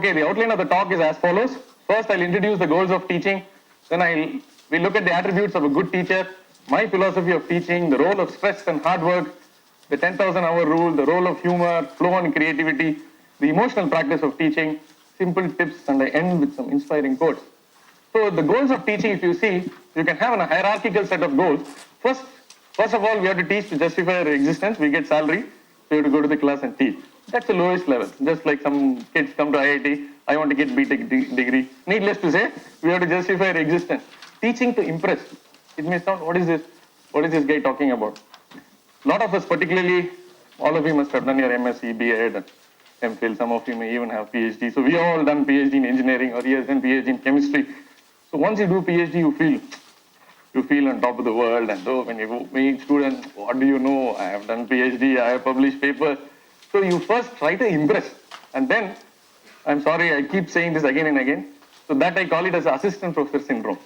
Okay, the outline of the talk is as follows. First, I'll introduce the goals of teaching. Then we'll look at the attributes of a good teacher, my philosophy of teaching, the role of stress and hard work, the 10,000 hour rule, the role of humor, flow and creativity, the emotional practice of teaching, simple tips, and I end with some inspiring quotes. So the goals of teaching, if you see, you can have a hierarchical set of goals. First of all, we have to teach to justify our existence. We get salary, so you have to go to the class and teach. That's the lowest level. Just like some kids come to IIT, I want to get BTech degree. Needless to say, we have to justify our existence. Teaching to impress. It may sound, what is this? What is this guy talking about? A lot of us, particularly, all of you must have done your MSc, BEd, and MPhil. Some of you may even have PhD. So we have all done PhD in engineering, or he has done PhD in chemistry. So once you do PhD, you feel on top of the world. And so when you meet students, what do you know? I have done PhD, I have published papers. So you first try to impress. And then, I'm sorry, I keep saying this again and again. So that I call it as assistant professor syndrome.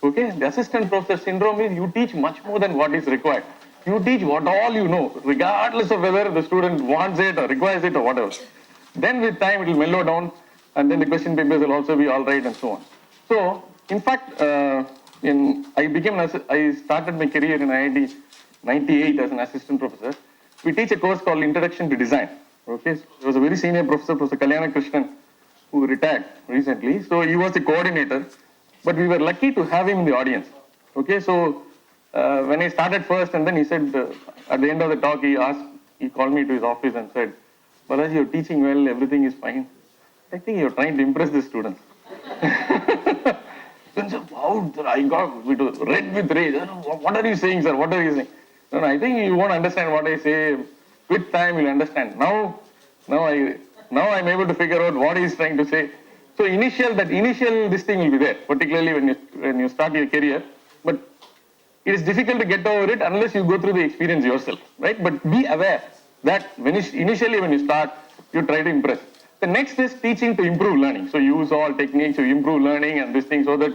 Okay, the assistant professor syndrome is you teach much more than what is required. You teach what all you know, regardless of whether the student wants it or requires it or whatever. Then with time it will mellow down, and then the question papers will also be all right and so on. So, in fact, I started my career in IIT 98 as an assistant professor. We teach a course called Introduction to Design. Okay, so there was a very senior professor, Professor Kalyana Krishnan, who retired recently. So he was the coordinator, but we were lucky to have him in the audience. Okay, so when I started first, and then he said, at the end of the talk, he called me to his office and said, Balaji, you're teaching well, everything is fine. I think you're trying to impress the students. Then said, wow, I got red with rage. What are you saying, sir? What are you saying? No, I think you won't understand what I say. With time, you'll understand. Now I'm able to figure out what he's trying to say. So this thing will be there, particularly when you start your career. But it is difficult to get over it unless you go through the experience yourself, right? But be aware that initially when you start, you try to impress. The next is teaching to improve learning. So use all techniques to improve learning and this thing so that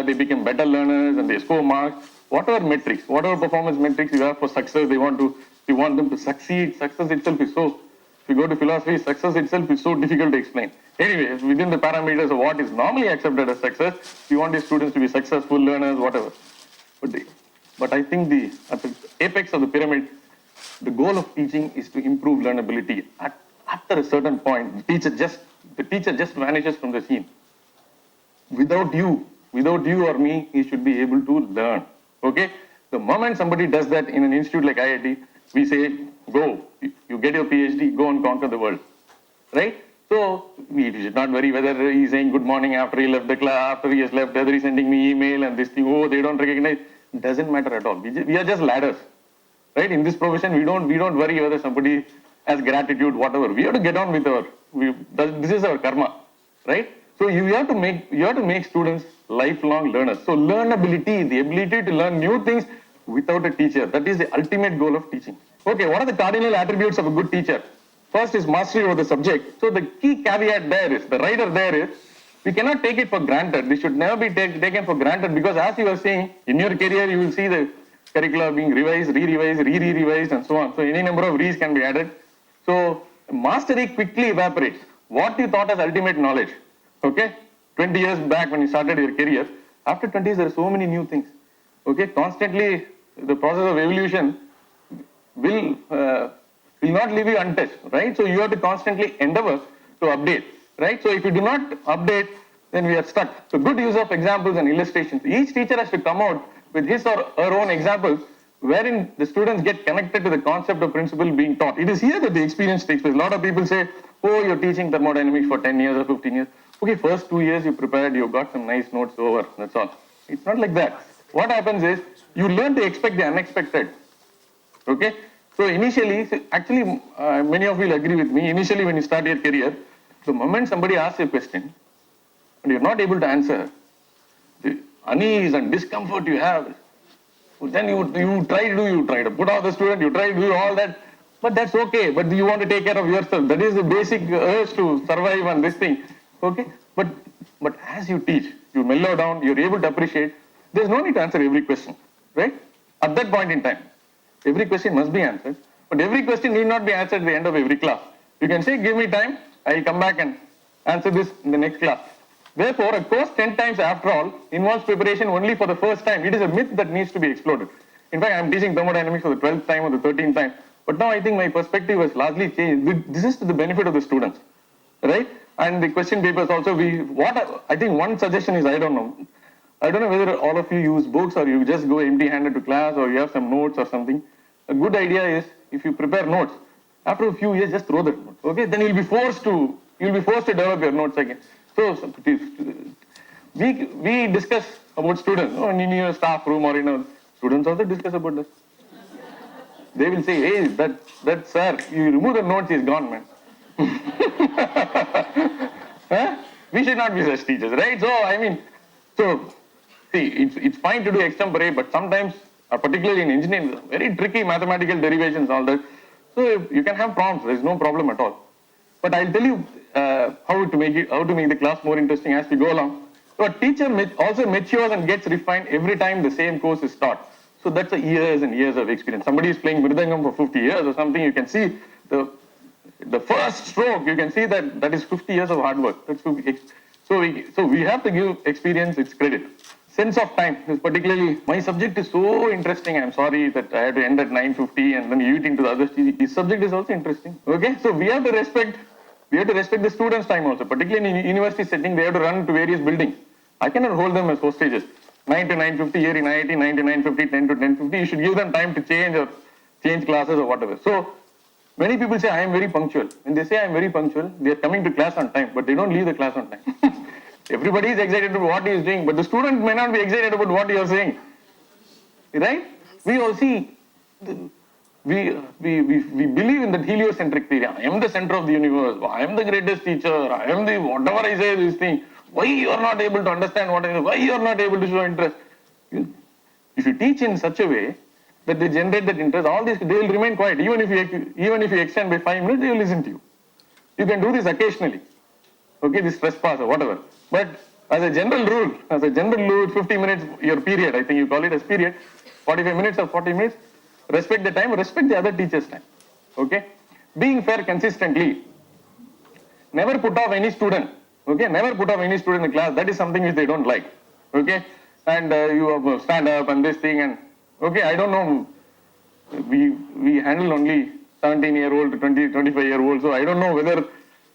they become better learners and they score marks. Whatever metrics, whatever performance metrics you have for success, you want them to succeed. Success itself is so, if you go to philosophy, success itself is so difficult to explain. Anyway, within the parameters of what is normally accepted as success, you want the students to be successful learners, whatever. But I think at the apex of the pyramid, the goal of teaching is to improve learnability. After a certain point, the teacher just vanishes from the scene. Without you or me, he should be able to learn. Okay? The moment somebody does that in an institute like IIT, we say, go, you get your PhD, go and conquer the world. Right? So, we should not worry whether he's saying good morning after he left the class, after he has left, whether he's sending me email and this thing, they don't recognize. It doesn't matter at all. We are just ladders. Right? In this profession, we don't worry whether somebody has gratitude, whatever. We have to get on with this is our karma. Right? So you have to make students lifelong learners. So learnability, the ability to learn new things without a teacher, that is the ultimate goal of teaching. Okay, what are the cardinal attributes of a good teacher? First is mastery over the subject. So the key caveat the rider there is, we cannot take it for granted. This should never be taken for granted because as you are saying, in your career you will see the curricula being revised, re-revised, re-revised and so on. So any number of re's can be added. So mastery quickly evaporates. What you thought as ultimate knowledge, okay, 20 years back when you started your career, after 20 years there are so many new things. Okay, constantly the process of evolution will not leave you untouched, right? So you have to constantly endeavor to update, right? So if you do not update, then we are stuck. So good use of examples and illustrations. Each teacher has to come out with his or her own examples wherein the students get connected to the concept of principle being taught. It is here that the experience takes place. A lot of people say, oh, you're teaching thermodynamics for 10 years or 15 years. Okay, first 2 years you prepared, you got some nice notes over, that's all. It's not like that. What happens is, you learn to expect the unexpected. Okay? So initially, actually, many of you will agree with me, initially when you start your career, the moment somebody asks you a question, and you're not able to answer, the unease and discomfort you have, then you try to put off the student, you try to do all that, but that's okay, but you want to take care of yourself. That is the basic urge to survive on this thing. Okay? But as you teach, you mellow down, you're able to appreciate, there's no need to answer every question, right? At that point in time, every question must be answered, but every question need not be answered at the end of every class. You can say, give me time, I'll come back and answer this in the next class. Therefore, a course 10 times after all involves preparation only for the first time. It is a myth that needs to be exploded. In fact, I am teaching thermodynamics for the 12th time or the 13th time. But now I think my perspective has largely changed. This is to the benefit of the students, right? And the question papers also, I think one suggestion is, I don't know whether all of you use books or you just go empty-handed to class or you have some notes or something. A good idea is, if you prepare notes, after a few years, just throw that note, okay? Then you'll be forced to develop your notes again. So we discuss about students, in your staff room or students also discuss about this. They will say, hey, that sir, you remove the notes, he's gone, man. Huh? We should not be such teachers, right? See, it's fine to do extempore, but sometimes, particularly in engineering, very tricky mathematical derivations, all that. So you can have prompts, there's no problem at all. But I'll tell you how to make the class more interesting as we go along. So a teacher also matures and gets refined every time the same course is taught. So that's years and years of experience. Somebody is playing Mridangam for 50 years or something, you can see the first stroke, you can see that is 50 years of hard work. So we have to give experience its credit. Sense of time is particularly, my subject is so interesting. I'm sorry that I had to end at 9:50 and then eat into the other. This subject is also interesting. Okay, so we have to respect the students' time also. Particularly in university setting, they have to run to various buildings. I cannot hold them as hostages. 9 to 9:50 here in IIT, 9 to 9:50, 10 to 10:50. You should give them time to change classes or whatever. So many people say I am very punctual. When they say I am very punctual, they are coming to class on time, but they don't leave the class on time. Everybody is excited about what he is doing, but the student may not be excited about what you are saying. Right? We all see, we believe in that heliocentric theory. I am the center of the universe. I am the greatest teacher. I am the, whatever I say, this thing. Why you are not able to understand what I say? Why you are not able to show interest? If you teach in such a way that they generate that interest, all this, they will remain quiet. Even if you extend by 5 minutes, they will listen to you. You can do this occasionally. Okay, this trespass or whatever. But as a general rule, 50 minutes, your period, I think you call it as period, 45 minutes or 40 minutes, respect the time, respect the other teacher's time. Okay? Being fair consistently. Never put off any student. Okay? Never put off any student in the class. That is something which they don't like. Okay? And you stand up and this thing and, okay, I don't know. We handle only 17-year-old to 20, 25-year-old, so I don't know whether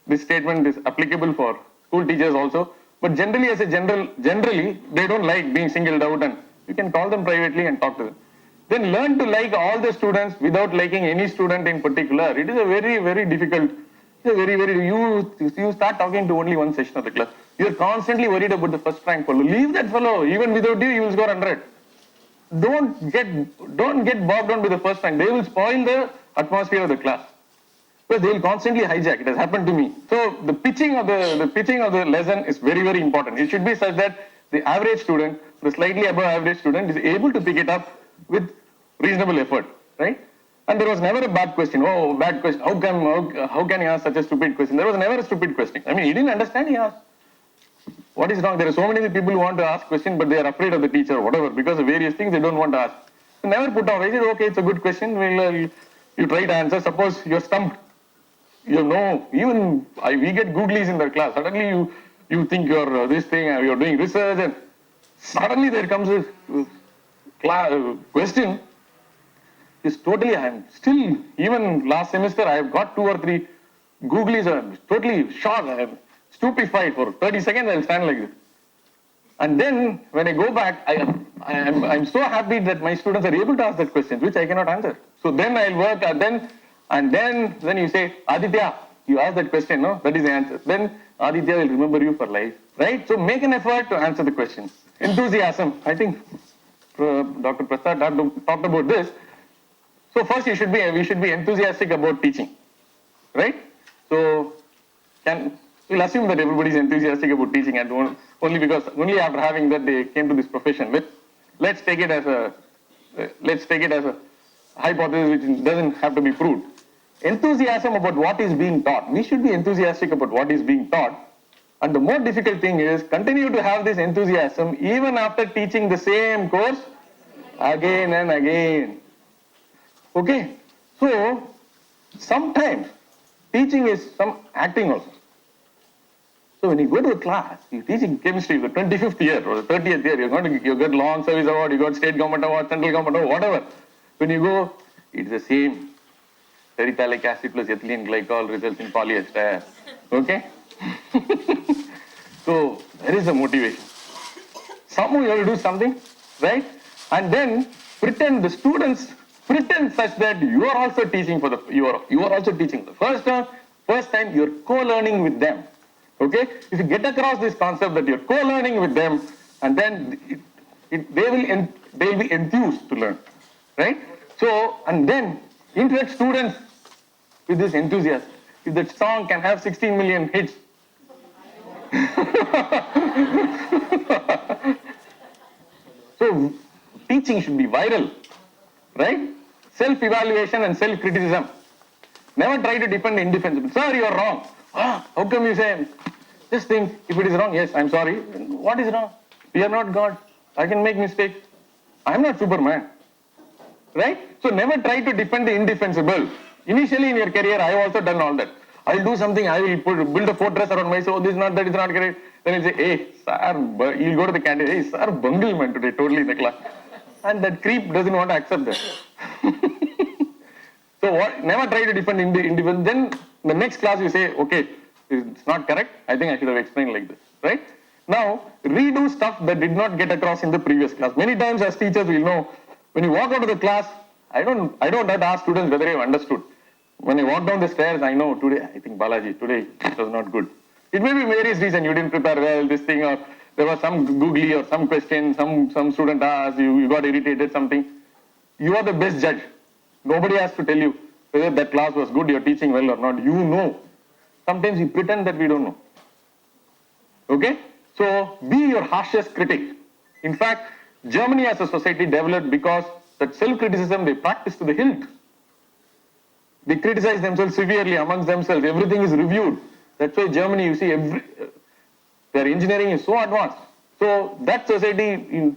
this statement is applicable for school teachers also. But generally, they don't like being singled out, and you can call them privately and talk to them. Then learn to like all the students without liking any student in particular. It is a very, very difficult. You start talking to only one section of the class. You are constantly worried about the first rank fellow. Leave that fellow. Even without you, he will score 100. Don't get bogged down with the first rank. They will spoil the atmosphere of the class. Because they will constantly hijack. It has happened to me. So the pitching of the lesson is very, very important. It should be such that the average student, the slightly above average student, is able to pick it up with reasonable effort, right? And there was never a bad question. Oh, bad question. How can he ask such a stupid question? There was never a stupid question. I mean, he didn't understand, he asked. What is wrong? There are so many people who want to ask questions, but they are afraid of the teacher or whatever. Because of various things, they don't want to ask. So never put off. I said, okay, it's a good question. You try to answer. Suppose you're stumped. Even we get googlies in the class. Suddenly you think you're this thing, you're doing research, and suddenly there comes a question. It's totally, I'm still, even last semester, I have got 2 or 3 googlies. I'm totally shocked. I'm stupefied for 30 seconds. I'll stand like this. And then when I go back, I'm so happy that my students are able to ask that question, which I cannot answer. So then I'll work, and then you say, Aditya, you asked that question, no? That is the answer. Then Aditya will remember you for life, right? So make an effort to answer the question. Enthusiasm. I think Dr. Prasad talked about this. So first we should be enthusiastic about teaching, right? So we'll assume that everybody is enthusiastic about teaching, and only after having that they came to this profession. Let's take it as a hypothesis which doesn't have to be proved. Enthusiasm about what is being taught. We should be enthusiastic about what is being taught. And the more difficult thing is continue to have this enthusiasm even after teaching the same course again and again. Okay? So sometimes teaching is some acting also. So when you go to a class, you're teaching chemistry, the 25th year or the 30th year, you got long service award, you got state government award, central government award, whatever. When you go, it's the same. Terephthalic acid plus ethylene glycol results in polyester. Okay? So there is a motivation. Somehow you have to do something, right? And then the students pretend such that you are also teaching you are also teaching the first time you're co-learning with them. Okay? If you get across this concept that you're co-learning with them, and then they'll be enthused to learn, right? So, and then interact students with this enthusiasm. If that song can have 16 million hits, so teaching should be viral, right? Self-evaluation and self-criticism. Never try to defend indefensible. Sir, you are wrong. How come you say? Just think, if it is wrong, yes, I'm sorry. What is wrong? We are not God. I can make mistakes. I am not Superman. Right? So never try to defend the indefensible. Initially in your career, I have also done all that. I'll do something, I will build a fortress around myself. Oh, this is not, that is not correct. Then he'll say, hey, sir, you'll go to the candidate, hey, sir, bungle man today, totally in the class. And that creep doesn't want to accept that. So never try to defend indifference. Then the next class you say, okay, it's not correct. I think I should have explained like this, right? Now, redo stuff that did not get across in the previous class. Many times as teachers, we'll know, when you walk out of the class, I don't have to ask students whether they have understood. When I walk down the stairs, I know today, I think Balaji, today it was not good. It may be various reasons, you didn't prepare well, this thing, or there was some googly or some question, some student asked, you got irritated, something. You are the best judge. Nobody has to tell you whether that class was good, you're teaching well or not. You know. Sometimes we pretend that we don't know. Okay? So, be your harshest critic. In fact, Germany as a society developed because that self-criticism they practice to the hilt. They criticize themselves severely amongst themselves. Everything is reviewed. That's why Germany, you see, their engineering is so advanced. So that society,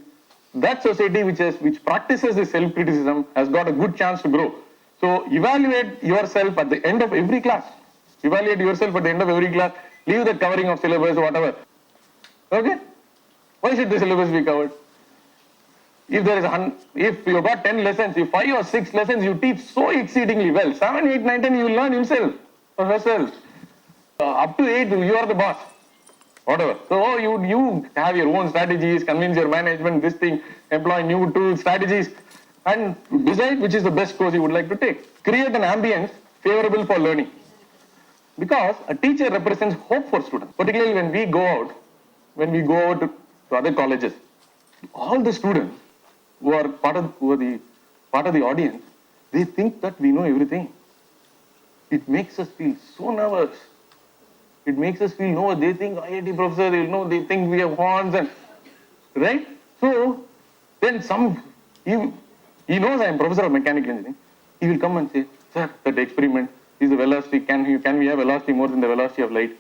which practices this self-criticism has got a good chance to grow. So evaluate yourself at the end of every class. Evaluate yourself at the end of every class. Leave the covering of syllabus, whatever. Okay? Why should the syllabus be covered? If you got 10 lessons, if 5 or 6 lessons you teach so exceedingly well, 7, 8, 9, 10 you will learn himself or herself. Up to 8 you are the boss. Whatever. So you have your own strategies, convince your management, this thing, employ new tools, strategies, and decide which is the best course you would like to take. Create an ambience favorable for learning. Because a teacher represents hope for students, particularly when we go out to other colleges. All the students who are part of the audience, they think that we know everything. It makes us feel so nervous. It makes us feel, no, they think IIT professor, they think we have horns and, right? So, then he knows I am professor of mechanical engineering. He will come and say, sir, that experiment is the velocity, can we have velocity more than the velocity of light?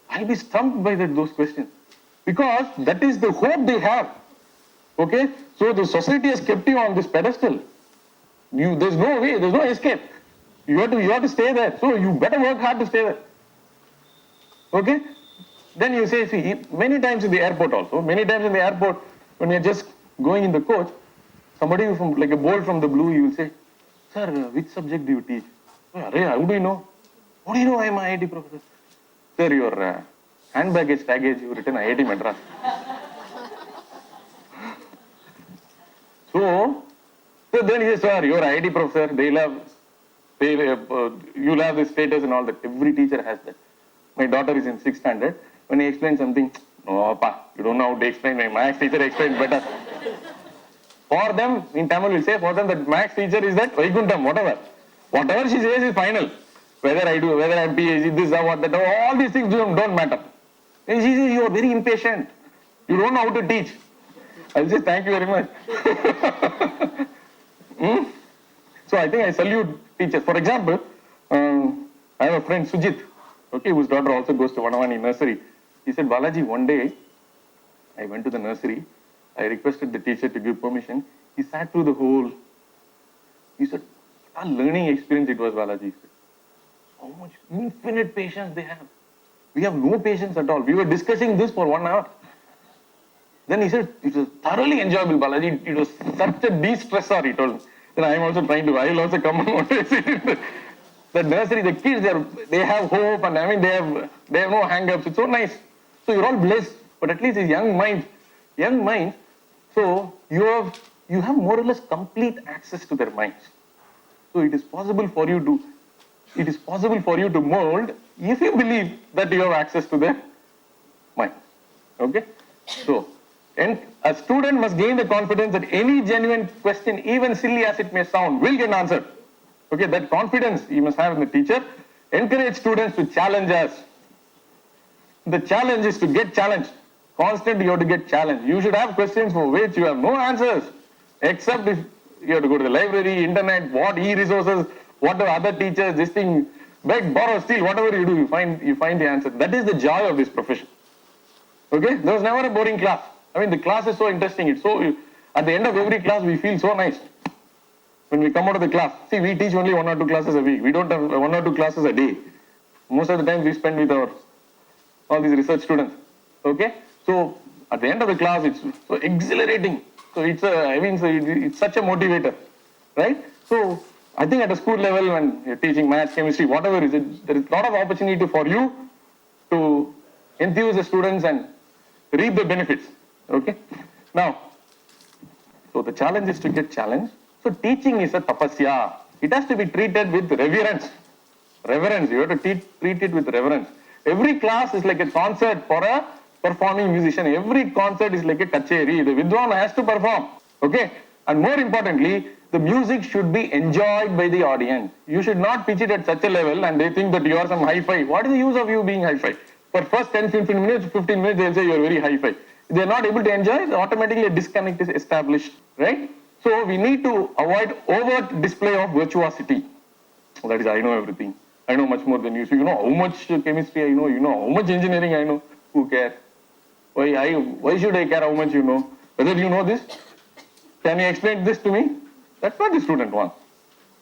I'll be stumped by those questions. Because that is the hope they have. Okay? So the society has kept you on this pedestal. There's no way, there's no escape. You have to stay there. So you better work hard to stay there. Okay? Then you say, see, many times in the airport also, when you're just going in the coach, somebody from like a bolt from the blue, you will say, sir, which subject do you teach? How do you know? How do you know I am an IIT professor? Sir, your hand baggage, you written IIT Madras. So then he says, sir, you're an IIT professor, you'll have this status and all that. Every teacher has that. My daughter is in 6th standard. When he explains something, no, pa, you don't know how to explain. My maths teacher explains better. For them, in Tamil we'll say, for them that maths teacher is that Vaikuntham, whatever. Whatever she says is final. Whether I'm PhD, this, what, that, all these things don't matter. And she says, you are very impatient. You don't know how to teach. I'll say, thank you very much. So I think I salute teachers. For example, I have a friend, Sujit, okay, whose daughter also goes to Vanavani nursery. He said, Balaji, one day, I went to the nursery. I requested the teacher to give permission. He sat through the whole. He said, what a learning experience it was, Balaji. He said, how much infinite patience they have. We have no patience at all. We were discussing this for 1 hour. Then he said, it was thoroughly enjoyable, Balaji. It was such a de-stressor, he told me. Then I am also trying to, I will also come and the nursery, the kids, they have hope, and I mean, they have no hang-ups. It's so nice. So you're all blessed, but at least his young mind. So you have more or less complete access to their minds. So it is possible for you to mold if you believe that you have access to their mind. Okay? So, and a student must gain the confidence that any genuine question, even silly as it may sound, will get answered. Okay, that confidence you must have in the teacher. Encourage students to challenge us. The challenge is to get challenged. Constantly you have to get challenged. You should have questions for which you have no answers, except if you have to go to the library, internet, what e-resources, what are other teachers, this thing, beg, borrow, steal, whatever you do, you find the answer. That is the joy of this profession. Okay, there was never a boring class. I mean, the class is so interesting. It's so, at the end of every class, we feel so nice. When we come out of the class, see, we teach only 1 or 2 classes a week. We don't have 1 or 2 classes a day. Most of the time we spend with all these research students. Okay, so at the end of the class, it's so exhilarating. So it's such a motivator, right? So I think at a school level, when you're teaching maths, chemistry, whatever it is, there is a lot of opportunity for you to enthuse the students and reap the benefits. Okay, now, so the challenge is to get challenged. So teaching is a tapasya. It has to be treated with reverence. Reverence, you have to treat it with reverence. Every class is like a concert for a performing musician. Every concert is like a kacheri. The Vidwan has to perform. Okay? And more importantly, the music should be enjoyed by the audience. You should not pitch it at such a level and they think that you are some hi-fi. What is the use of you being hi-fi? For first 10, 15 minutes, they'll say you are very hi-fi. If they are not able to enjoy, automatically a disconnect is established. Right? So we need to avoid overt display of virtuosity. That is, I know everything. I know much more than you. So you know how much chemistry I know, you know how much engineering I know. Who cares? Why should I care how much you know? Whether you know this? Can you explain this to me? That's what the student wants.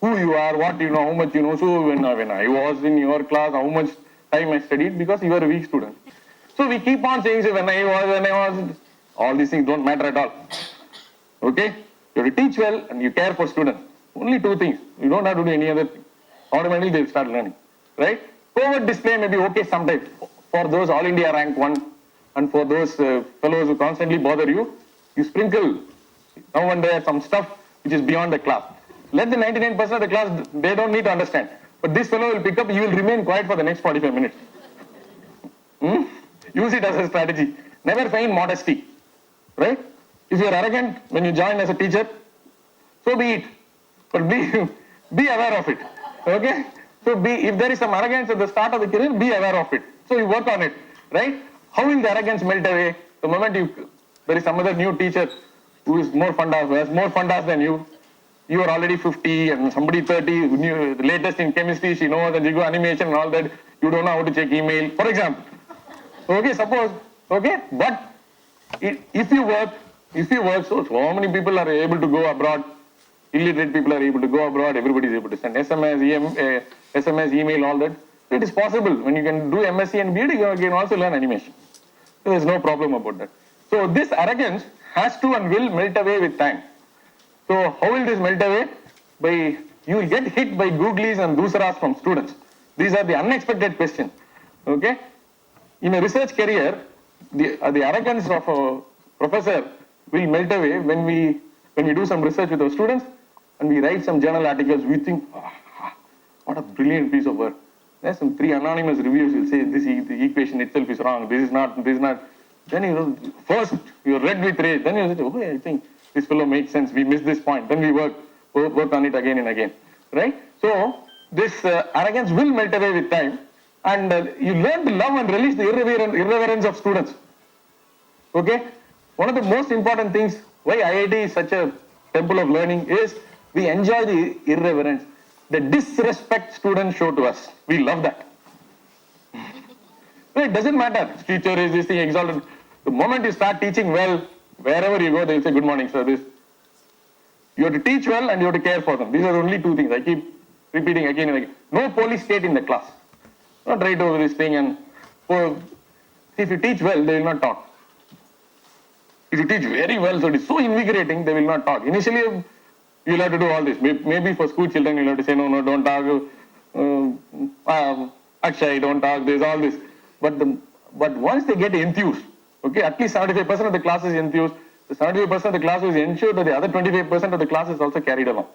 Who you are, what you know, how much you know. So when I was in your class, how much time I studied, because you are a weak student. So we keep on saying, when I was, all these things don't matter at all. Okay? You have to teach well and you care for students. Only 2 things. You don't have to do any other thing. Automatically they'll start learning. Right? Overt display may be okay sometimes. For those All India rank 1 and for those fellows who constantly bother you, you sprinkle now and there some stuff which is beyond the class. Let the 99% of the class, they don't need to understand. But this fellow will pick up, you will remain quiet for the next 45 minutes. Use it as a strategy. Never feign modesty. Right? If you are arrogant when you join as a teacher, so be it. But be aware of it. Okay? So if there is some arrogance at the start of the career, be aware of it. So you work on it. Right? How will the arrogance melt away? The moment there is some other new teacher who is more fundas, who has more fundas than you are already 50 and somebody 30, the latest in chemistry, she knows, and you go animation and all that, you don't know how to check email, for example. Okay, suppose, okay, but if you work, so many people are able to go abroad, illiterate people are able to go abroad, everybody is able to send SMS, email, all that. So it is possible. When you can do MSc and BEd, you can also learn animation. So there is no problem about that. So this arrogance has to and will melt away with time. So how will this melt away? You will get hit by googlies and dusaras from students. These are the unexpected questions. Okay? In a research career, the arrogance of a professor will melt away when we do some research with our students and we write some journal articles. We think, what a brilliant piece of work. There's some 3 anonymous reviews will say the equation itself is wrong. This is not. Then first you read with rage. Then you say, okay, I think this fellow makes sense. We missed this point. Then we work on it again and again. Right? So this arrogance will melt away with time. And you learn to love and relish the irreverence of students. Okay? One of the most important things why IIT is such a temple of learning is we enjoy the irreverence, the disrespect students show to us. We love that. So it doesn't matter. Teacher is this thing exalted. The moment you start teaching well, wherever you go, they'll say, good morning, sir. You have to teach well and you have to care for them. These are the only 2 things. I keep repeating again and again. No police state in the class. Not right over this thing and So, if you teach well, they will not talk. If you teach very well, so it is so invigorating, they will not talk. Initially, you'll have to do all this. Maybe for school children, you'll have to say, no, don't talk. Akshay, don't talk, there's all this. But once they get enthused, okay, at least 75% of the class is enthused, the 75% of the class is ensured that the other 25% of the class is also carried along.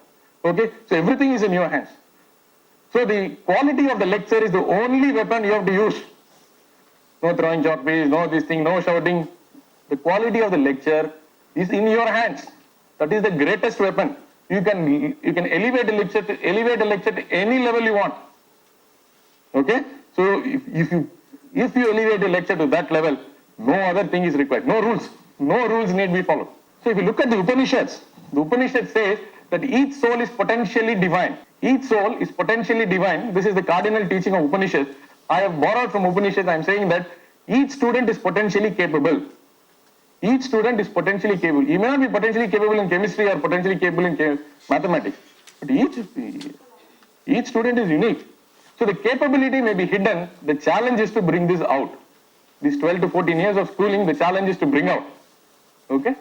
Okay, so everything is in your hands. So the quality of the lecture is the only weapon you have to use. No throwing chalk piece, no this thing, no shouting. The quality of the lecture is in your hands. That is the greatest weapon. You can elevate a lecture to any level you want. Okay? So if you elevate a lecture to that level, no other thing is required. No rules need be followed. So if you look at the Upanishads says that each soul is potentially divine. Each soul is potentially divine. This is the cardinal teaching of Upanishads. I have borrowed from Upanishads. I am saying that each student is potentially capable. Each student is potentially capable. He may not be potentially capable in chemistry or potentially capable in mathematics, but each student is unique. So the capability may be hidden. The challenge is to bring this out. These 12 to 14 years of schooling, the challenge is to bring out. Okay?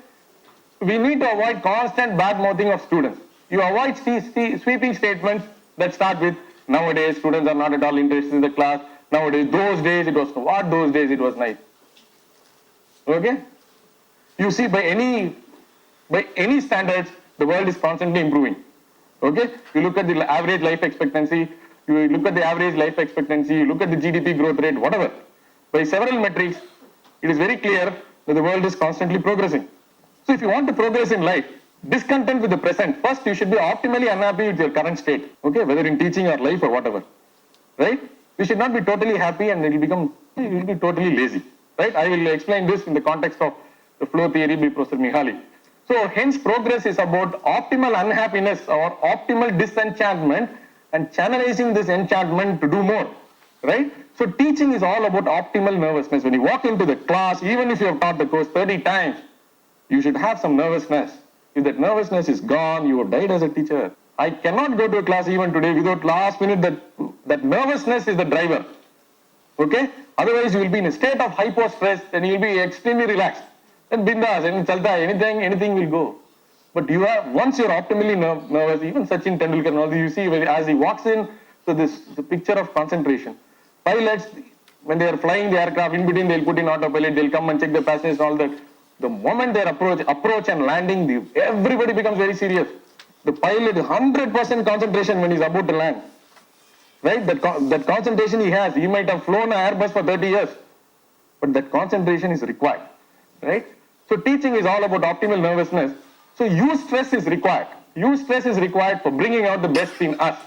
We need to avoid constant bad mouthing of students. You avoid sweeping statements that start with, nowadays students are not at all interested in the class. Nowadays, those days it was, what those days it was nice. Okay? You see, by any standards, the world is constantly improving. Okay? You look at the average life expectancy, you look at the GDP growth rate, whatever. By several metrics, it is very clear that the world is constantly progressing. So if you want to progress in life, discontent with the present, first you should be optimally unhappy with your current state. Okay? Whether in teaching or life or whatever. Right? You should not be totally happy and you will be totally lazy. Right? I will explain this in the context of the flow theory by Professor Mihaly. So hence progress is about optimal unhappiness or optimal disenchantment and channelizing this enchantment to do more. Right? So teaching is all about optimal nervousness. When you walk into the class, even if you have taught the course 30 times, you should have some nervousness. If that nervousness is gone, you have died as a teacher. I cannot go to a class even today without last minute that nervousness is the driver. Okay? Otherwise you will be in a state of hypo stress and you will be extremely relaxed. Then bindas, anything will go. But once you're optimally nervous, even Sachin Tendulkar and all this, you see as he walks in, so this the picture of concentration. Pilots, when they are flying the aircraft, in between they'll put in autopilot, they'll come and check the passengers and all that. The moment they approach and landing, everybody becomes very serious. The pilot, 100% concentration when he's about to land. Right? That concentration he has, he might have flown an Airbus for 30 years, but that concentration is required. Right? So teaching is all about optimal nervousness. So eustress is required. Eustress is required for bringing out the best in us.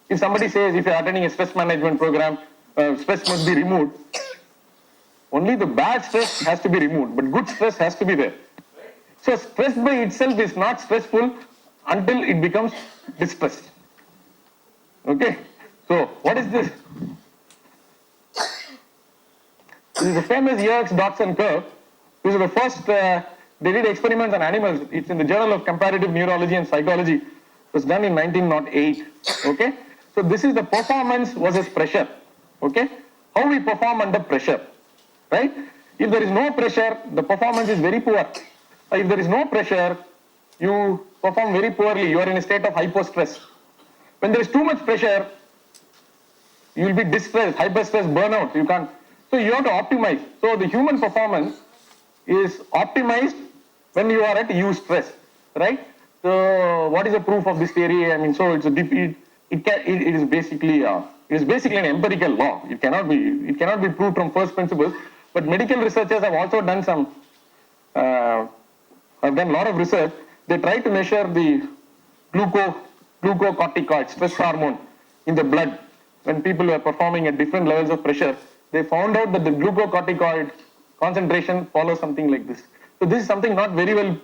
If somebody says, if you're attending a stress management program, stress must be removed, only the bad stress has to be removed, but good stress has to be there. So stress by itself is not stressful until it becomes distress. Okay? So what is this? This is the famous Yerkes-Dodson curve. This is the first, they did experiments on animals. It's in the Journal of Comparative Neurology and Psychology. It was done in 1908. Okay? So this is the performance versus pressure. Okay? How we perform under pressure. Right? If there is no pressure, the performance is very poor. If there is no pressure, you perform very poorly. You are in a state of hypostress. When there is too much pressure, you will be distressed, hyperstress, burnout. You can't. So you have to optimize. So the human performance is optimized when you are at eustress. Right? So what is the proof of this theory? I mean, so it's it is basically an empirical law. It cannot be proved from first principles. But medical researchers have also done have done a lot of research. They try to measure the glucocorticoid, stress hormone in the blood. When people were performing at different levels of pressure, they found out that the glucocorticoid concentration follows something like this. So this is something not very well,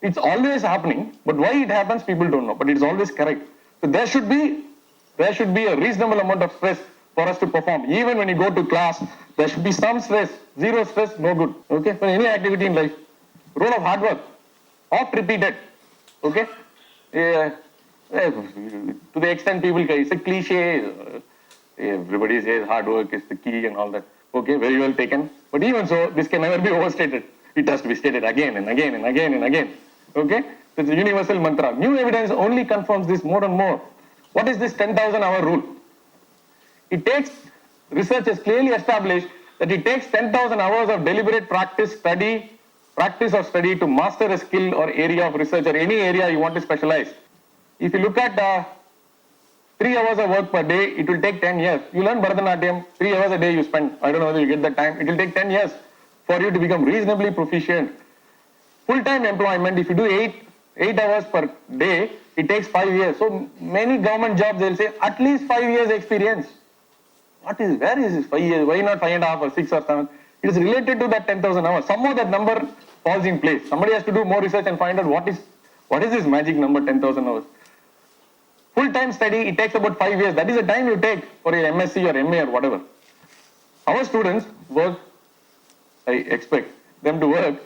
it's always happening, but why it happens, people don't know, but it's always correct. So there should be a reasonable amount of stress for us to perform. Even when you go to class, there should be some stress. Zero stress, no good. Okay? For any activity in life. Role of hard work. Oft repeated. Okay? To the extent people, it's a cliche. Everybody says hard work is the key and all that. Okay, very well taken. But even so, this can never be overstated. It has to be stated again and again and again and again. Okay? So it's a universal mantra. New evidence only confirms this more and more. What is this 10,000 hour rule? It takes, research has clearly established that it takes 10,000 hours of deliberate practice or study to master a skill or area of research or any area you want to specialize. If you look at 3 hours of work per day, it will take 10 years. You learn Bharatanatyam, 3 hours a day you spend. I don't know whether you get that time. It will take 10 years for you to become reasonably proficient. Full-time employment, if you do 8 hours per day, it takes 5 years. So many government jobs, they'll say at least 5 years experience. Where is this 5 years? Why not 5.5 or 6 or 7? It is related to that 10,000 hours. Somehow that number falls in place. Somebody has to do more research and find out what is this magic number 10,000 hours. Full-time study, it takes about 5 years. That is the time you take for your MSc or MA or whatever. Our students work, I expect them to work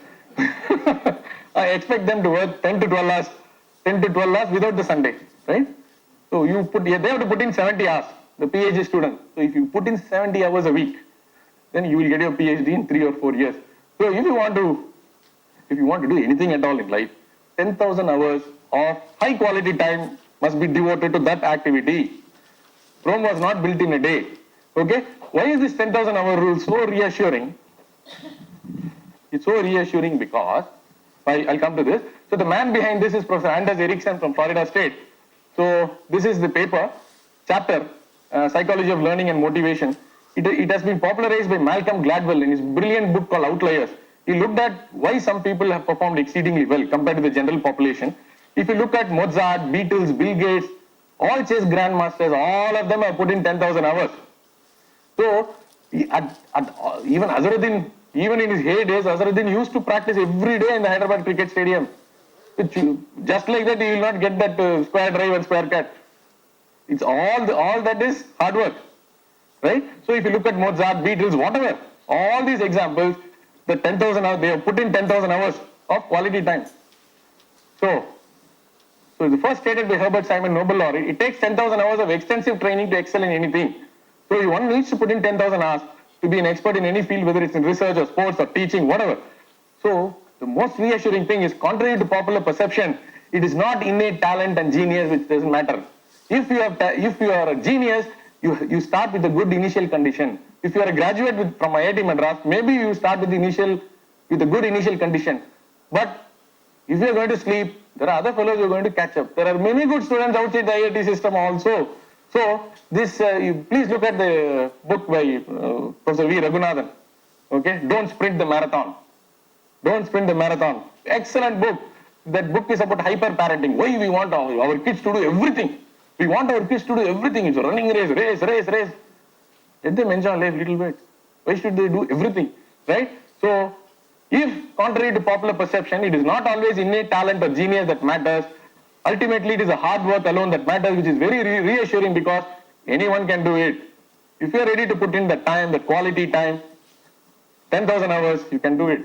10 to 12 hours without the Sunday, right? So they have to put in 70 hours, the PhD student. So if you put in 70 hours a week, then you will get your PhD in 3 or 4 years. So if you want to do anything at all in life, 10,000 hours of high quality time must be devoted to that activity. Rome was not built in a day. Okay? Why is this 10,000 hour rule so reassuring? It's so reassuring because, I'll come to this. So the man behind this is Professor Anders Ericsson from Florida State. So this is the paper, chapter, Psychology of Learning and Motivation. It has been popularized by Malcolm Gladwell in his brilliant book called Outliers. He looked at why some people have performed exceedingly well compared to the general population. If you look at Mozart, Beatles, Bill Gates, all chess grandmasters, all of them have put in 10,000 hours. So, even Azharuddin, even in his heydays, Azharuddin used to practice every day in the Hyderabad cricket stadium. Just like that, you will not get that square drive and square cut. It's all that is hard work, right? So if you look at Mozart, Beatles, whatever, all these examples, the 10,000 hours, they have put in 10,000 hours of quality time. So the first stated by Herbert Simon, Nobel laureate, it takes 10,000 hours of extensive training to excel in anything. So one needs to put in 10,000 hours to be an expert in any field, whether it's in research or sports or teaching, whatever. So the most reassuring thing is, contrary to popular perception, it is not innate talent and genius which doesn't matter. If you are a genius, you start with a good initial condition. If you are a graduate from IIT Madras, maybe you start with a good initial condition. But if you are going to sleep, there are other fellows who are going to catch up. There are many good students outside the IIT system also. So please look at the book by Professor V. Raghunathan. Okay, Don't Sprint the Marathon. Don't Sprint the Marathon. Excellent book. That book is about hyper parenting. Why we want our kids to do everything. We want our kids to do everything. It's a running race. Let them enjoy life a little bit. Why should they do everything? Right? So, if contrary to popular perception, it is not always innate talent or genius that matters. Ultimately, it is a hard work alone that matters, which is very reassuring because anyone can do it. If you are ready to put in the time, the quality time, 10,000 hours, you can do it.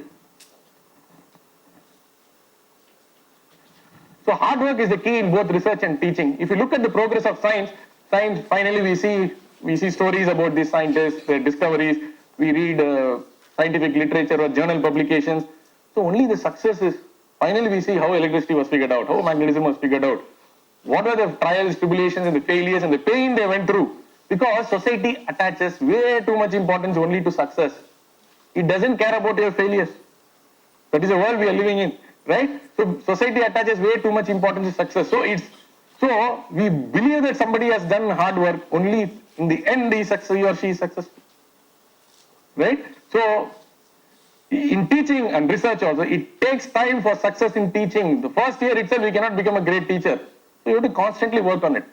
So hard work is the key in both research and teaching. If you look at the progress of science, finally we see stories about these scientists, their discoveries. We read scientific literature or journal publications. So only the success is, finally we see how electricity was figured out, how magnetism was figured out. What were the trials, tribulations and the failures and the pain they went through? Because society attaches way too much importance only to success. It doesn't care about your failures. That is the world we are living in, right? So society attaches way too much importance to success. So we believe that somebody has done hard work, only in the end he or she is successful. Right? So in teaching and research also, it takes time for success in teaching. The first year itself, we cannot become a great teacher. So you have to constantly work on it.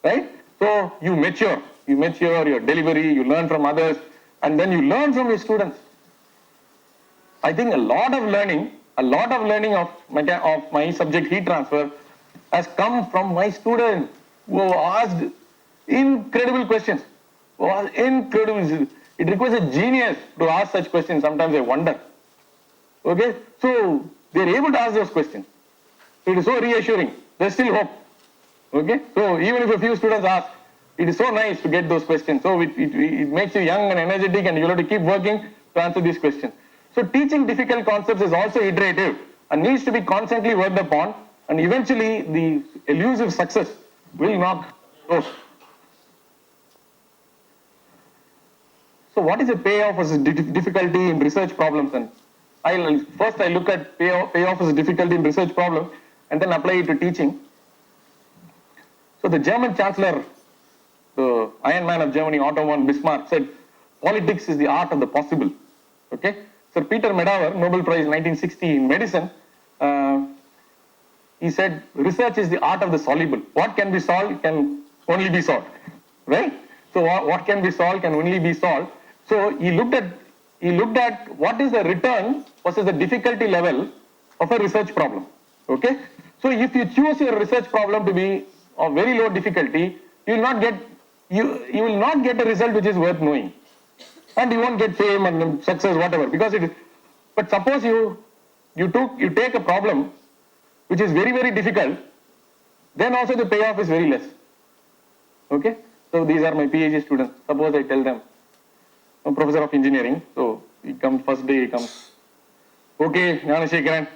Right? So you mature your delivery, you learn from others, and then you learn from your students. I think a lot of learning of my subject heat transfer has come from my students who asked incredible questions. It requires a genius to ask such questions. Sometimes I wonder. Okay? So they are able to ask those questions. So it is so reassuring. There is still hope. Okay? So even if a few students ask, It is so nice to get those questions. So it makes you young and energetic, and you have to keep working to answer these questions. So teaching difficult concepts is also iterative and needs to be constantly worked upon, and eventually the elusive success will knock close. So what is the payoff versus difficulty in research problems? And first I look at payoff as difficulty in research problem and then apply it to teaching. So the German Chancellor, the Iron Man of Germany, Otto von Bismarck, said, politics is the art of the possible. Okay? Sir Peter Medawar, Nobel Prize 1960 in medicine, he said, research is the art of the soluble. What can be solved can only be solved. Right? So what can be solved can only be solved. So he looked at what is the return versus the difficulty level of a research problem. Okay? So if you choose your research problem to be of very low difficulty, you will not get a result which is worth knowing. And you won't get fame and success, whatever. But suppose you take a problem which is very, very difficult, then also the payoff is very less. Okay? So these are my PhD students. Suppose I tell them, I'm professor of engineering. So he comes, first day he comes. Okay, Jnanashekaran,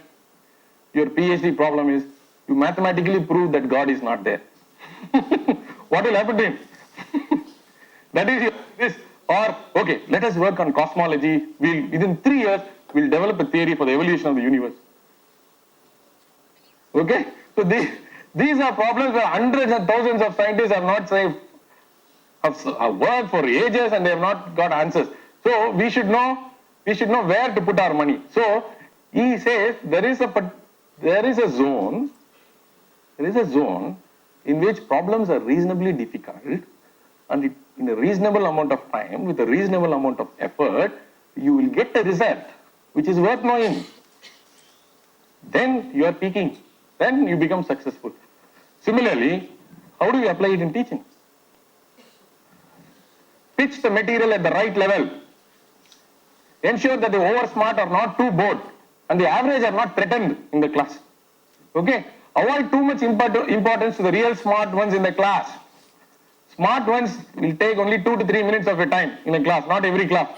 your PhD problem is you mathematically prove that God is not there. What will happen to him? That is this. Or, okay, let us work on cosmology. Within 3 years, we'll develop a theory for the evolution of the universe. Okay? So these are problems where hundreds and thousands of scientists have not have worked for ages and they have not got answers. So we should know where to put our money. So he says there is a zone in which problems are reasonably difficult, and in a reasonable amount of time, with a reasonable amount of effort, you will get a result which is worth knowing. Then you are peaking. Then you become successful. Similarly, how do you apply it in teaching? Pitch the material at the right level. Ensure that the over smart are not too bored and the average are not threatened in the class. Okay? Avoid too much importance to the real smart ones in the class. Smart ones will take only 2 to 3 minutes of your time in a class, not every class.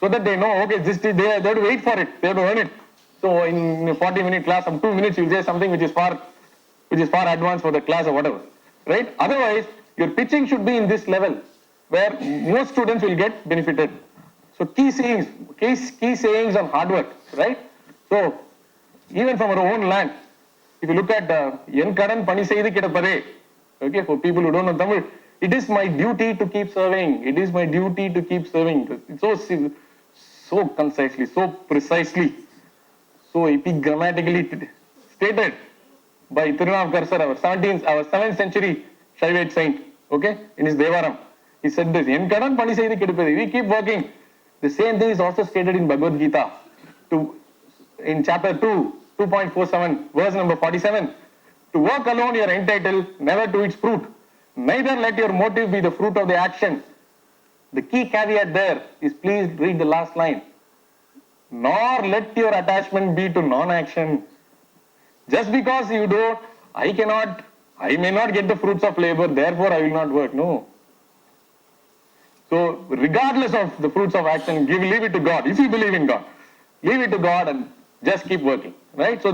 So that they know, okay, they have to wait for it, they have to earn it. So in a 40-minute class, some 2 minutes you'll say something which is far advanced for the class or whatever. Right? Otherwise, your pitching should be in this level where most students will get benefited. So key sayings on hard work, right? So even from our own land, if you look at Yen Kadan Pani Seidi Kedapare, okay, for people who don't know Tamil, it is my duty to keep serving. It is my duty to keep serving. It's so concisely, so precisely, so epigrammatically stated by Tirunavakar sir, our 7th century Shaivite saint, okay, in his Devaram. He said this, Enkadan Pani Seidi Kedupedi. We keep working. The same thing is also stated in Bhagavad Gita, in chapter 2, 2.47, verse number 47. To work alone you are entitled, never to its fruit. Neither let your motive be the fruit of the action. The key caveat there is, please read the last line. Nor let your attachment be to non-action. Just because you don't, I may not get the fruits of labor, therefore I will not work. No. So regardless of the fruits of action, leave it to God. If you believe in God, leave it to God and just keep working. Right? So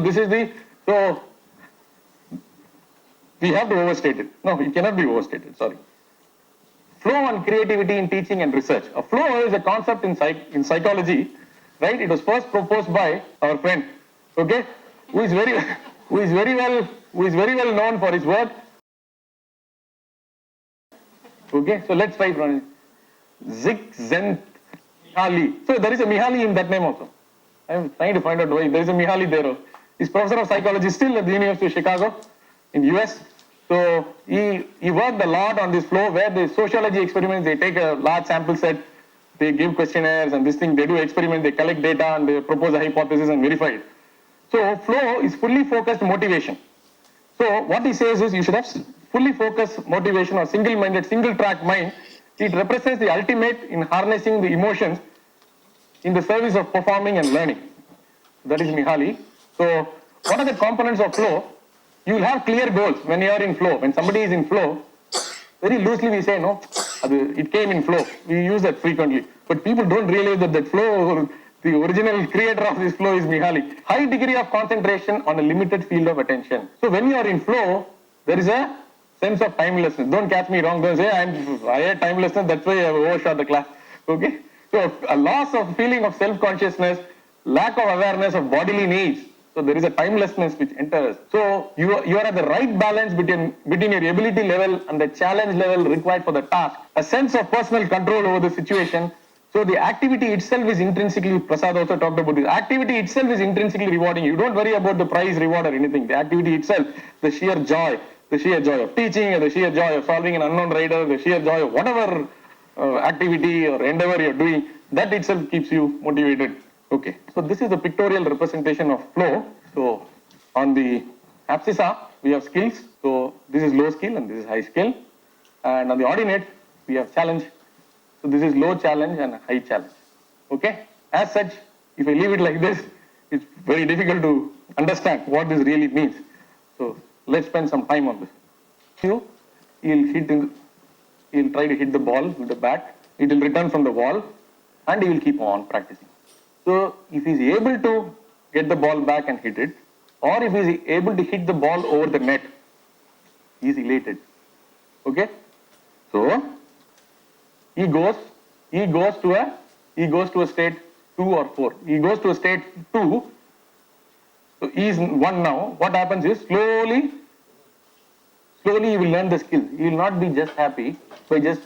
we have to overstate it. No, it cannot be overstated, sorry. Flow and creativity in teaching and research. A flow is a concept in psychology, right? It was first proposed by our friend, okay, who is very well known for his work. Okay, so let's try from Csikszentmihalyi. So there is a Mihaly in that name also. I am trying to find out why there is a Mihaly there. He's professor of psychology still at the University of Chicago in US. So he worked a lot on this flow where the sociology experiments, they take a large sample set, they give questionnaires and they do experiments, they collect data and they propose a hypothesis and verify it. So flow is fully focused motivation. So what he says is you should have fully focused motivation or single-minded, single-track mind. It represents the ultimate in harnessing the emotions in the service of performing and learning. That is Mihaly. So what are the components of flow? You will have clear goals when you are in flow. When somebody is in flow, Very loosely we say, no, it came in flow. We use that frequently. But people don't realize that flow, the original creator of this flow is Mihaly. High degree of concentration on a limited field of attention. So when you are in flow, there is a sense of timelessness. Don't catch me wrong. Don't say I had timelessness, that's why I overshot the class. Okay? So a loss of feeling of self-consciousness, lack of awareness of bodily needs. So there is a timelessness which enters. So you are at the right balance between your ability level and the challenge level required for the task. A sense of personal control over the situation. So the activity itself is intrinsically, Prasad also talked about this, activity itself is intrinsically rewarding. You don't worry about the prize, reward or anything. The activity itself, the sheer joy of teaching, or the sheer joy of solving an unknown rider, the sheer joy of whatever activity or endeavor you're doing, that itself keeps you motivated. Okay, so this is the pictorial representation of flow. So on the abscissa, we have skills. So this is low skill and this is high skill. And on the ordinate, we have challenge. So this is low challenge and high challenge. Okay, as such, if I leave it like this, it's very difficult to understand what this really means. So let's spend some time on this. He'll try to hit the ball with the bat. It will return from the wall, and he will keep on practicing. So if he is able to get the ball back and hit it, or if he is able to hit the ball over the net, he is elated. Okay? So he goes to a state 2 or 4. He goes to a state 2. So he is 1 now. What happens is slowly he will learn the skill. He will not be just happy by just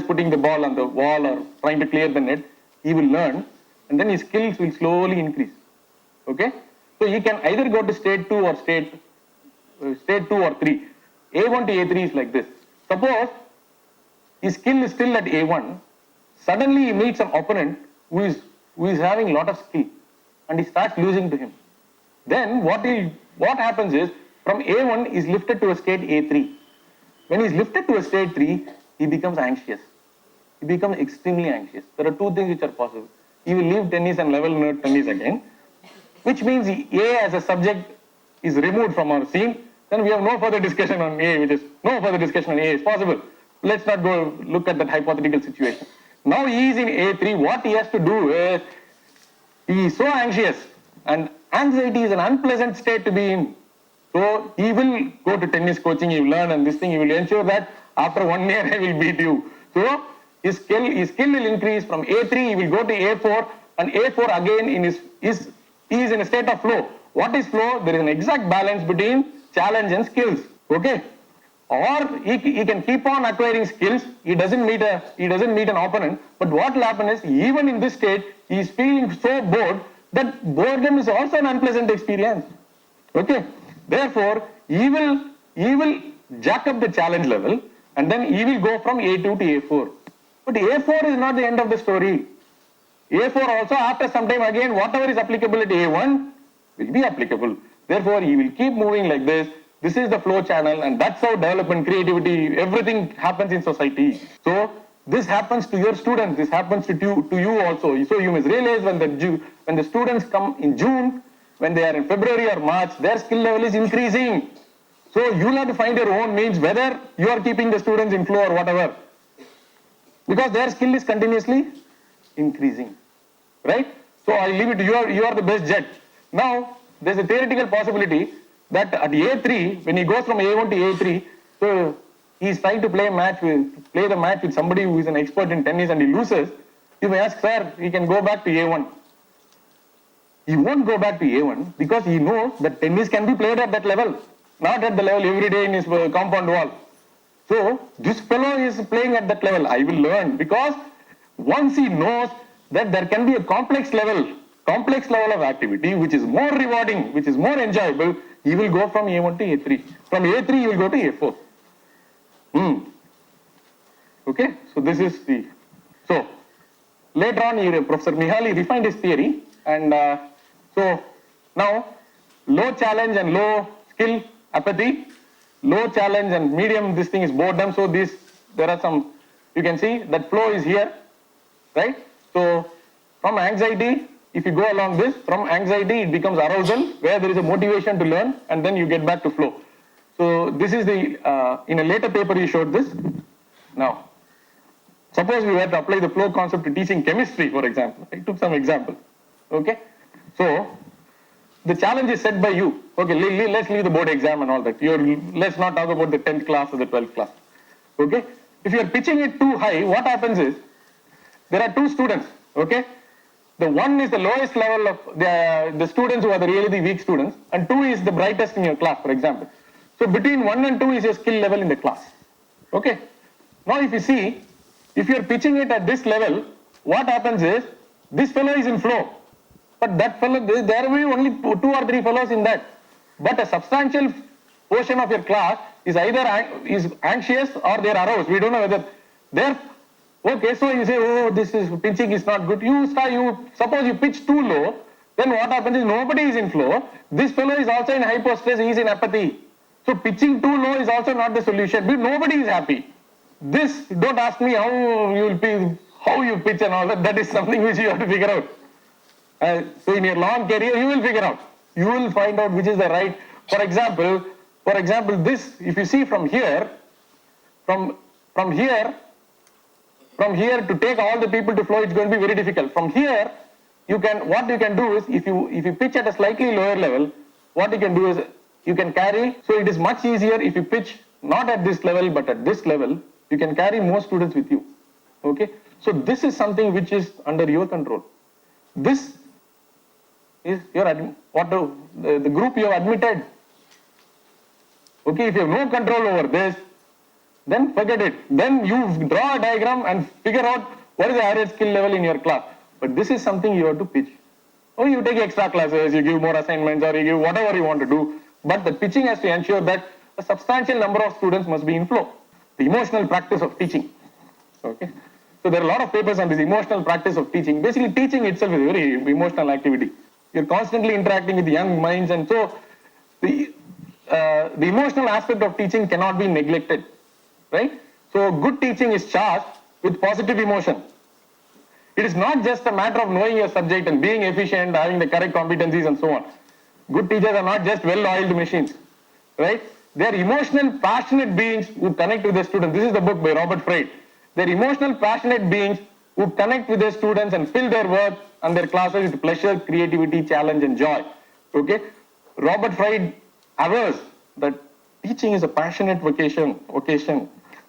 putting the ball on the wall or trying to clear the net. He will learn, and then his skills will slowly increase. Okay? So he can either go to state 2 or state 2 or 3. A1 to A3 is like this. Suppose his skill is still at A1. Suddenly he meets an opponent who is having a lot of skill, and he starts losing to him. Then what happens is, from A1 is lifted to a state A3. When he is lifted to a state 3, he becomes anxious. He becomes extremely anxious. There are 2 things which are possible. He will leave tennis and level nerd tennis again, which means A as a subject is removed from our scene. Then we have no further discussion on A, is possible. Let's not go look at that hypothetical situation. Now he is in A3. What he has to do is, he is so anxious, and anxiety is an unpleasant state to be in. So he will go to tennis coaching, he will learn, and this thing, he will ensure that after 1 year I will beat you. So his skill will increase. From A3 he will go to A4, and A4 again he is in a state of flow. What is flow? There is an exact balance between challenge and skills. Okay? Or he can keep on acquiring skills. He doesn't meet an opponent. But what will happen is, even in this state, he is feeling so bored that boredom is also an unpleasant experience. Okay? Therefore, he will jack up the challenge level, and then he will go from A2 to A4. But A4 is not the end of the story. A4 also, after some time again, whatever is applicable at A1 will be applicable. Therefore, he will keep moving like this. This is the flow channel, and that's how development, creativity, everything happens in society. So this happens to your students. This happens to you also. So you must realize when the students come in June, when they are in February or March, their skill level is increasing. So you'll have to find your own means, whether you are keeping the students in flow or whatever, because their skill is continuously increasing, right? So I leave it to you. You are the best judge. Now there's a theoretical possibility that at A3, when he goes from A1 to A3, so he's trying to play the match with somebody who is an expert in tennis, and he loses. You may ask, sir, he can go back to A1. He won't go back to A1 because he knows that tennis can be played at that level, not at the level every day in his compound wall. So this fellow is playing at that level. I will learn, because once he knows that there can be a complex level of activity which is more rewarding, which is more enjoyable, he will go from A1 to A3. From A3 he will go to A4. Okay, so this is so later on Professor Mihaly refined his theory, and so now low challenge and low skill, apathy. Low challenge and medium, this thing is boredom. So there are some, you can see that flow is here, right? So from anxiety, if you go along this, from anxiety it becomes arousal, where there is a motivation to learn, and then you get back to flow. So this is the, in a later paper he showed this. Now, suppose we were to apply the flow concept to teaching chemistry, for example. I took some example. Okay. So the challenge is set by you. Okay, let's leave the board exam and all that. Let's not talk about the 10th class or the 12th class. Okay. If you are pitching it too high, what happens is, there are two students. Okay. The one is the lowest level of the students who are really the weak students, and two is the brightest in your class, for example. So between 1 and 2 is your skill level in the class. Okay. Now if you see, if you are pitching it at this level, what happens is, this fellow is in flow, but that fellow, there will be only 2 or 3 fellows in that. But a substantial portion of your class is either is anxious or they are aroused. We don't know whether they're okay. So you say, oh, this is pitching is not good. Suppose you pitch too low, then what happens is nobody is in flow. This fellow is also in hypostress, he is in apathy. So pitching too low is also not the solution. Nobody is happy. This, don't ask me how you pitch and all that. That is something which you have to figure out. So in your long career, you will figure out. You will find out which is the right. For example, this, if you see from here, from here to take all the people to flow, it's going to be very difficult. From here, what you can do is, if you pitch at a slightly lower level, what you can do is, you can carry. So it is much easier if you pitch not at this level, but at this level, you can carry more students with you. Okay. So this is something which is under your control. This is the group you have admitted. Okay, if you have no control over this, then forget it. Then you draw a diagram and figure out what is the average skill level in your class. But this is something you have to pitch. Or you take extra classes, you give more assignments, or you give whatever you want to do. But the pitching has to ensure that a substantial number of students must be in flow. The emotional practice of teaching. Okay. So there are a lot of papers on this emotional practice of teaching. Basically, teaching itself is a very emotional activity. You're constantly interacting with young minds, and so the emotional aspect of teaching cannot be neglected, right? So good teaching is charged with positive emotion. It is not just a matter of knowing your subject and being efficient, having the correct competencies and so on. Good teachers are not just well-oiled machines, right? They are emotional, passionate beings who connect with their students. This is the book by Robert Fried. They are emotional, passionate beings who connect with their students and fill their work and their classes with pleasure, creativity, challenge, and joy. Okay? Robert Fried avers that teaching is a passionate vocation.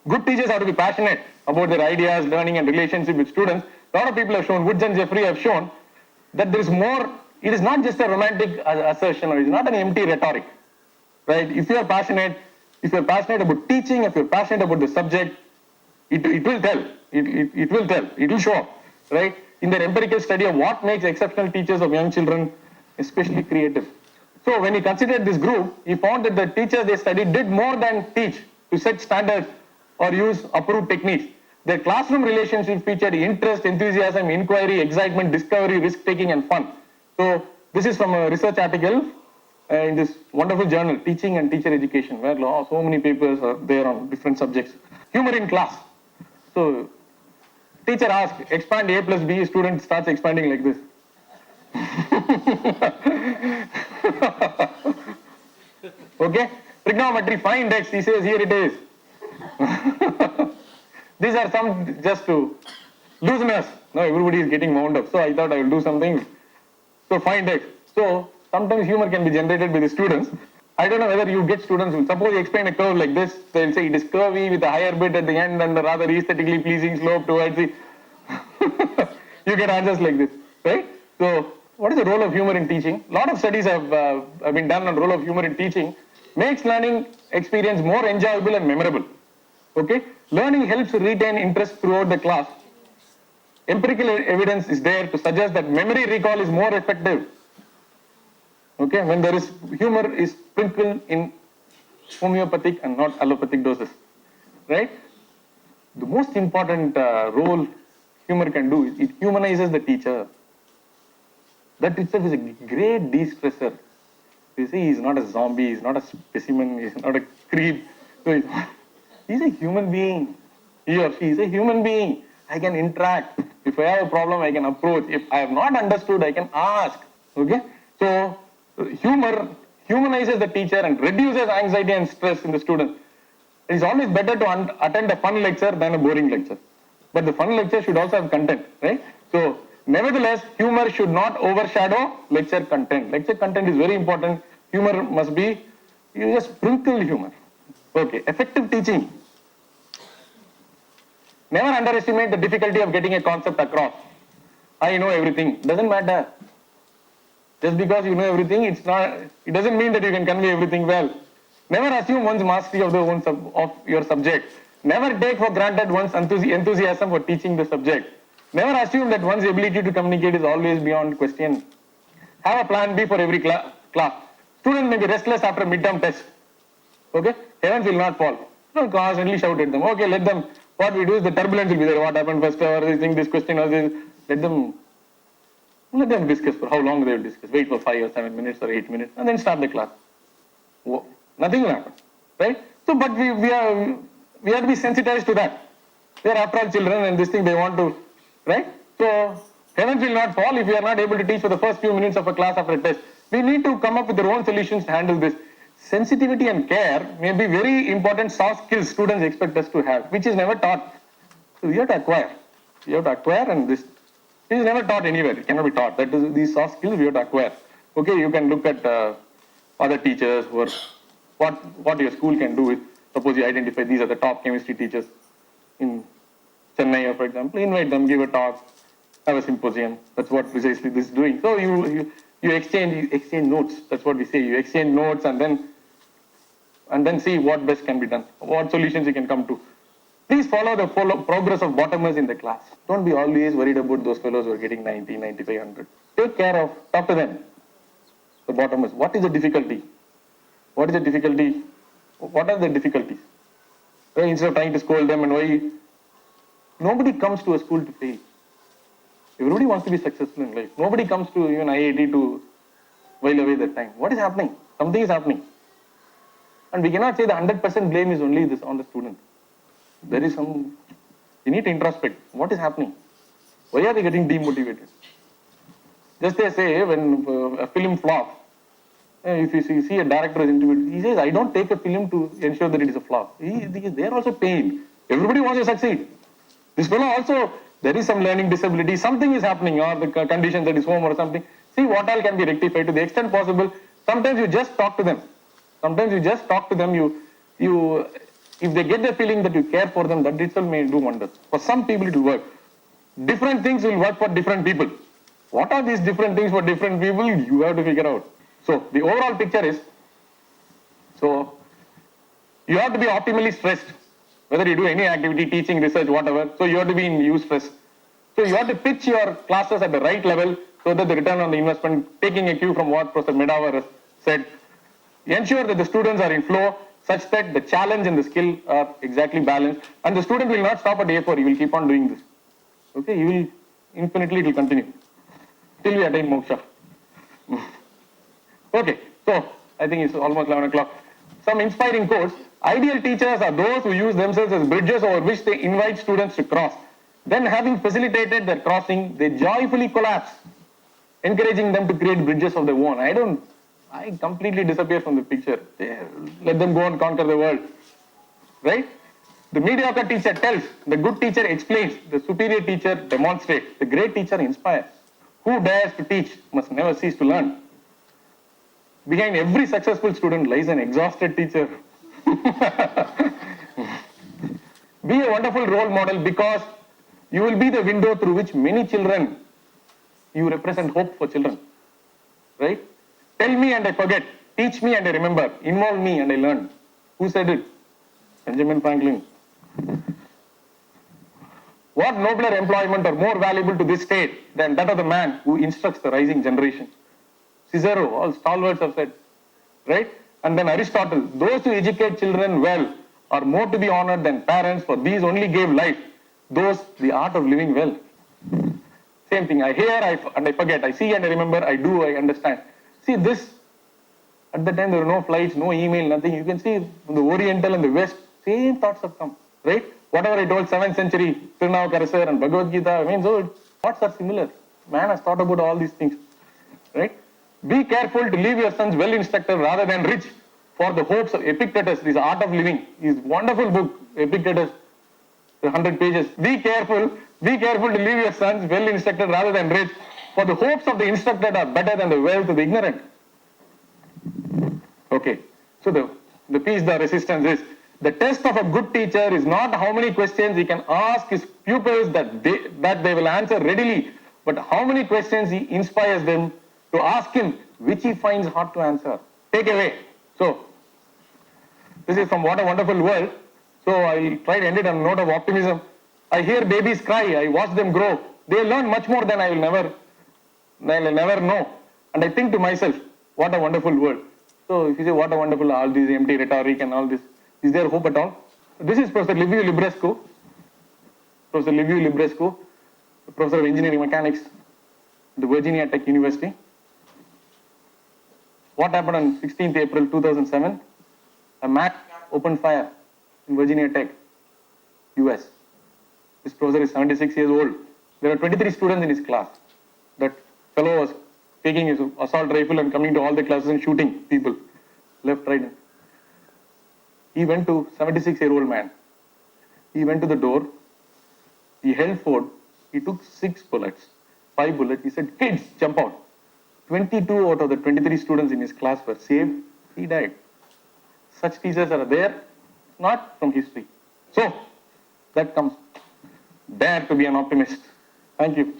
Good teachers have to be passionate about their ideas, learning, and relationship with students. A lot of people have shown, Woods and Jeffrey have shown, that there is more. It is not just a romantic assertion, or it is not an empty rhetoric. Right? If you are passionate about teaching, if you are passionate about the subject, it will tell. It will tell. It will show up. Right? In their empirical study of what makes exceptional teachers of young children especially creative. So when he considered this group, he found that the teachers they studied did more than teach to set standards or use approved techniques. Their classroom relationship featured interest, enthusiasm, inquiry, excitement, discovery, risk-taking, and fun. So this is from a research article in this wonderful journal, Teaching and Teacher Education, where so many papers are there on different subjects. Humor in class. So teacher asks, expand A plus B, student starts expanding like this. Okay, trigonometry, find x, he says, here it is. These are some just to loosen us. Now everybody is getting wound up, so I thought I will do something. So find x. So sometimes humor can be generated by the students. I don't know whether you get students who, suppose you explain a curve like this, they'll say it is curvy with a higher bit at the end and a rather aesthetically pleasing slope towards the... You get answers like this, right? So what is the role of humor in teaching? A lot of studies have been done on the role of humor in teaching. Makes learning experience more enjoyable and memorable. Okay? Learning helps retain interest throughout the class. Empirical evidence is there to suggest that memory recall is more effective. Okay? When there is humor is sprinkled in homeopathic and not allopathic doses. Right? The most important role humor can do is it humanizes the teacher. That itself is a great de-stressor. You see, he's not a zombie, he's not a specimen, he's not a creep. So he's a human being. He or she is a human being. I can interact. If I have a problem, I can approach. If I have not understood, I can ask. Okay? So humor humanizes the teacher and reduces anxiety and stress in the student. It is always better to attend a fun lecture than a boring lecture. But the fun lecture should also have content, right? So, nevertheless, humor should not overshadow lecture content. Lecture content is very important. Humor must be, you just sprinkle humor. Okay, effective teaching. Never underestimate the difficulty of getting a concept across. I know everything. Doesn't matter. Just because you know everything, it doesn't mean that you can convey everything well. Never assume one's mastery of of your subject. Never take for granted one's enthusiasm for teaching the subject. Never assume that one's ability to communicate is always beyond question. Have a plan B for every class. Students may be restless after midterm test. Okay? Heavens will not fall. Don't constantly shout at them. Okay, let them, what we do is the turbulence will be there. What happened first, or they think this question, or this, let them discuss for how long they will discuss. Wait for 5 or 7 minutes or 8 minutes and then start the class. Nothing will happen, right? So, but we have to be sensitized to that. They are after all children and this thing they want to, right? So, heavens will not fall if we are not able to teach for the first few minutes of a class after a test. We need to come up with our own solutions to handle this. Sensitivity and care may be very important soft skills students expect us to have, which is never taught. So, we have to acquire. We have to acquire, and this is never taught anywhere. It cannot be taught. That is, these soft skills we have to acquire. Okay, you can look at other teachers who are, what your school can do with, suppose you identify these are the top chemistry teachers in Chennai, for example, invite them, give a talk, have a symposium. That's what precisely this is doing. So you exchange notes. That's what we say. You exchange notes and then see what best can be done, what solutions you can come to. Please follow the progress of bottomers in the class. Don't be always worried about those fellows who are getting 90, 95, 100. Take care of, talk to them. The bottomers. What is the difficulty? What is the difficulty? What are the difficulties? Well, instead of trying to scold them and why, nobody comes to a school to fail. Everybody wants to be successful in life. Nobody comes to even IIT to while away that time. What is happening? Something is happening. And we cannot say the 100% blame is only this on the student. There is some, you need to introspect. What is happening? Why are they getting demotivated? Just they say when a film flops, if you see a director is interviewed, he says, I don't take a film to ensure that it is a flop. They are also pained. Everybody wants to succeed. This fellow also, there is some learning disability, something is happening, or the conditions at his home or something. See what all can be rectified to the extent possible. Sometimes you just talk to them. Sometimes you just talk to them. If they get the feeling that you care for them, that itself may do wonders. For some people it will work. Different things will work for different people. What are these different things for different people? You have to figure out. So the overall picture is, so you have to be optimally stressed, whether you do any activity, teaching, research, whatever. So you have to be in use stress. So you have to pitch your classes at the right level so that the return on the investment, taking a cue from what Professor Medavar said, ensure that the students are in flow such that the challenge and the skill are exactly balanced, and the student will not stop at A4, he will keep on doing this. Okay, he will, infinitely it will continue till we attain moksha. Okay, so I think it's almost 11 o'clock. Some inspiring quotes. Ideal teachers are those who use themselves as bridges over which they invite students to cross. Then, having facilitated their crossing, they joyfully collapse, encouraging them to create bridges of their own. I completely disappear from the picture. Let them go and conquer the world. Right? The mediocre teacher tells, the good teacher explains, the superior teacher demonstrates, the great teacher inspires. Who dares to teach must never cease to learn. Behind every successful student lies an exhausted teacher. Be a wonderful role model because you will be the window through which many children, you represent hope for children. Right? Tell me and I forget. Teach me and I remember. Involve me and I learn. Who said it? Benjamin Franklin. What nobler employment or more valuable to this state than that of the man who instructs the rising generation? Cicero, all stalwarts have said. Right? And then Aristotle, those who educate children well are more to be honored than parents, for these only gave life, those the art of living well. Same thing, I hear and I forget, I see and I remember, I do, I understand. See this, at the time there were no flights, no email, nothing. You can see from the Oriental and the West, same thoughts have come, right? Whatever I told 7th century, Tirunavakarasar and Bhagavad Gita, so thoughts are similar. Man has thought about all these things, right? Be careful to leave your sons well instructed rather than rich, for the hopes of Epictetus, this art of living, his wonderful book, Epictetus, 100 pages. Be careful to leave your sons well instructed rather than rich, for the hopes of the instructed are better than the wealth of the ignorant. Okay, so the piece, the resistance is, the test of a good teacher is not how many questions he can ask his pupils that they will answer readily, but how many questions he inspires them to ask him which he finds hard to answer. Take away. So, this is from What a Wonderful World. So I try to end it on a note of optimism. I hear babies cry, I watch them grow. They learn much more than I will never know. And I think to myself, what a wonderful world. So if you say what a wonderful, all these empty rhetoric and all this, is there hope at all? This is Professor Liviu Librescu, Professor of Engineering Mechanics at the Virginia Tech University. What happened on 16th April 2007? A Mac opened fire in Virginia Tech, US. This professor is 76 years old. There are 23 students in his class. That fellow was taking his assault rifle and coming to all the classes and shooting people, left, right. He went to 76-year-old man. He went to the door. He held forward. He took 6 bullets, 5 bullets. He said, "Kids, jump out." 22 out of the 23 students in his class were saved. He died. Such teachers are there, not from history. So, that comes. Dare to be an optimist. Thank you.